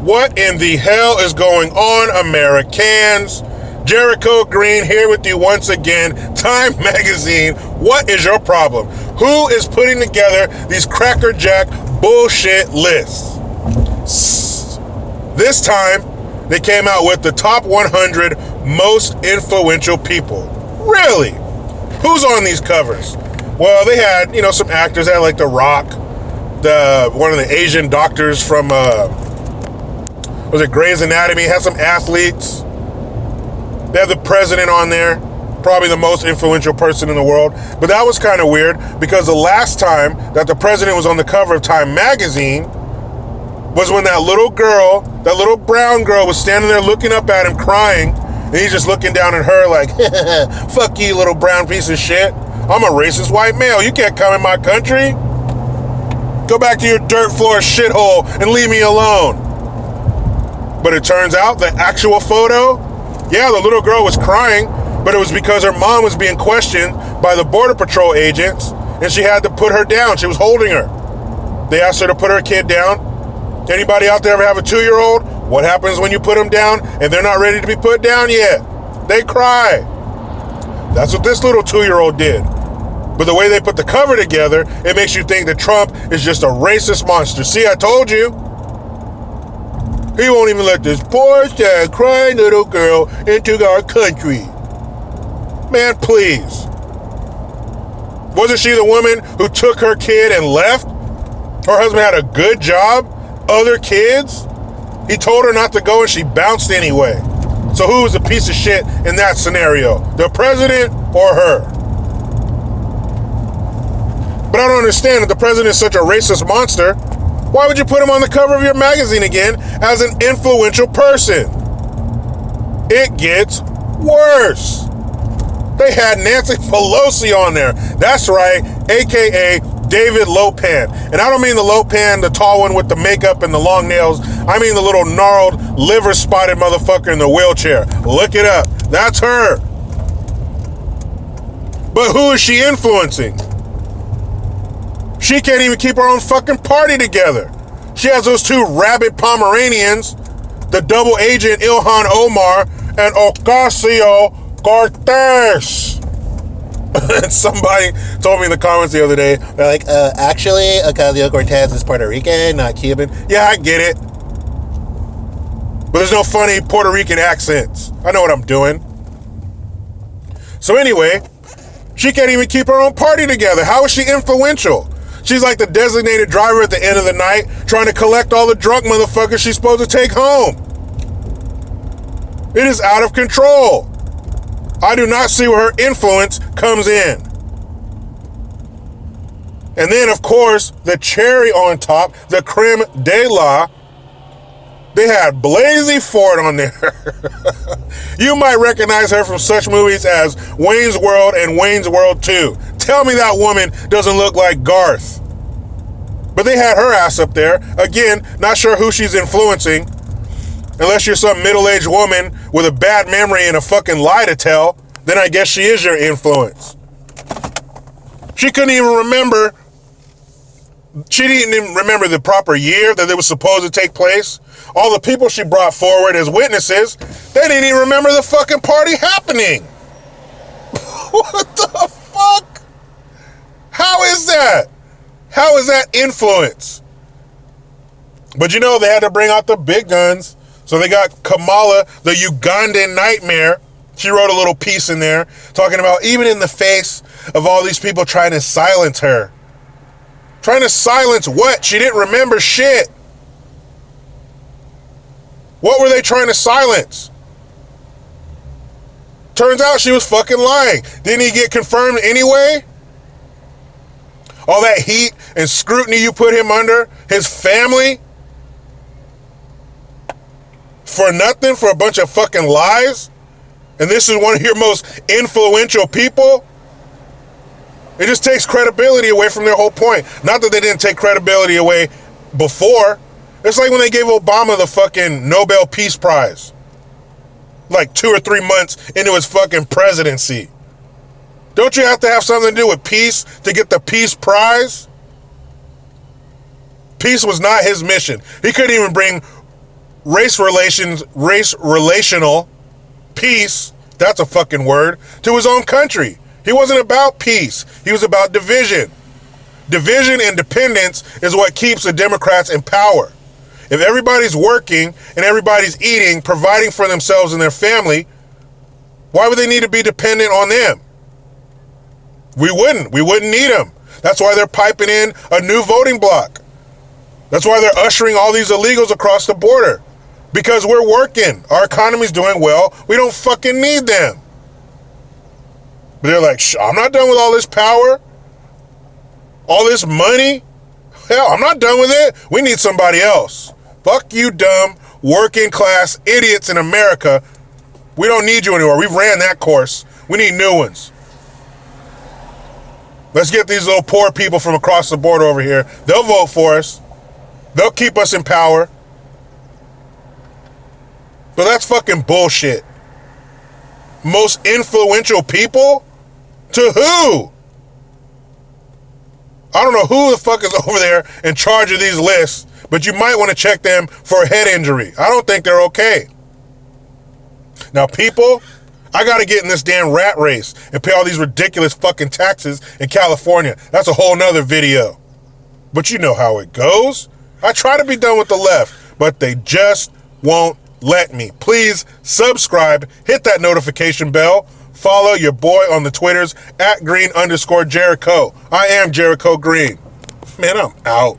What in the hell is going on, Americans? Jericho Green here with you once again. Time Magazine, what is your problem? Who is putting together these crackerjack bullshit lists? This time, they came out with the top 100 most influential people. Really? Who's on these covers? Well, they had, some actors. They had like The Rock, one of the Asian doctors from, was it Grey's Anatomy? Had some athletes. They have the president on there, probably the most influential person in the world. But that was kind of weird because the last time that the president was on the cover of Time Magazine was when that little girl, that little brown girl, was standing there looking up at him crying, and he's just looking down at her like, fuck you, little brown piece of shit. I'm a racist white male. You can't come in my country. Go back to your dirt floor shithole and leave me alone. But it turns out the actual photo, yeah, the little girl was crying, but it was because her mom was being questioned by the Border Patrol agents, and she had to put her down. She was holding her. They asked her to put her kid down. Anybody out there ever have a 2-year-old? What happens when you put them down and they're not ready to be put down yet? They cry. That's what this little 2-year-old did. But the way they put the cover together, it makes you think that Trump is just a racist monster. See, I told you. He won't even let this poor, sad, crying little girl into our country. Man, please. Wasn't she the woman who took her kid and left? Her husband had a good job, other kids. He told her not to go and she bounced anyway. So who was a piece of shit in that scenario? The president or her? But I don't understand if the president is such a racist monster. Why would you put him on the cover of your magazine again as an influential person? It gets worse. They had Nancy Pelosi on there. That's right, a.k.a. David Lopan. And I don't mean the Lopan, the tall one with the makeup and the long nails. I mean the little gnarled, liver-spotted motherfucker in the wheelchair. Look it up. That's her. But who is she influencing? She can't even keep her own fucking party together. She has those two rabid Pomeranians, the double agent Ilhan Omar and Ocasio-Cortez. And somebody told me in the comments the other day, they're like, actually, Ocasio-Cortez is Puerto Rican, not Cuban. Yeah, I get it. But there's no funny Puerto Rican accents. I know what I'm doing. So anyway, she can't even keep her own party together. How is she influential? She's like the designated driver at the end of the night trying to collect all the drunk motherfuckers she's supposed to take home. It is out of control. I do not see where her influence comes in. And then, of course, the cherry on top, the creme de la, they had Blasey Ford on there. You might recognize her from such movies as Wayne's World and Wayne's World 2. Tell me that woman doesn't look like Garth. But they had her ass up there. Again, not sure who she's influencing. Unless you're some middle-aged woman with a bad memory and a fucking lie to tell, then I guess she is your influence. She couldn't even remember. She didn't even remember the proper year that it was supposed to take place. All the people she brought forward as witnesses, they didn't even remember the fucking party happening. What the fuck? How is that? How is that influence? But they had to bring out the big guns. So they got Kamala, the Ugandan nightmare. She wrote a little piece in there talking about even in the face of all these people trying to silence her. Trying to silence what? She didn't remember shit. What were they trying to silence? Turns out she was fucking lying. Didn't he get confirmed anyway? All that heat and scrutiny you put him under, his family, for nothing, for a bunch of fucking lies? And this is one of your most influential people? It just takes credibility away from their whole point. Not that they didn't take credibility away before. It's like when they gave Obama the fucking Nobel Peace Prize. Like 2 or 3 months into his fucking presidency. Don't you have to have something to do with peace to get the Peace Prize? Peace was not his mission. He couldn't even bring race relational peace, that's a fucking word, to his own country. He wasn't about peace. He was about division. Division and dependence is what keeps the Democrats in power. If everybody's working and everybody's eating, providing for themselves and their family, why would they need to be dependent on them? We wouldn't need them. That's why they're piping in a new voting bloc. That's why they're ushering all these illegals across the border. Because we're working. Our economy's doing well. We don't fucking need them. But they're like, I'm not done with all this power. All this money. Hell, I'm not done with it. We need somebody else. Fuck you, dumb, working class idiots in America. We don't need you anymore. We've ran that course. We need new ones. Let's get these little poor people from across the border over here. They'll vote for us. They'll keep us in power. But that's fucking bullshit. Most influential people? To who? I don't know who the fuck is over there in charge of these lists, but you might want to check them for a head injury. I don't think they're okay. Now, people, I got to get in this damn rat race and pay all these ridiculous fucking taxes in California. That's a whole nother video. But you know how it goes. I try to be done with the left, but they just won't let me. Please subscribe, hit that notification bell, follow your boy on the Twitters @Green_Jericho. I am Jericho Green. Man, I'm out.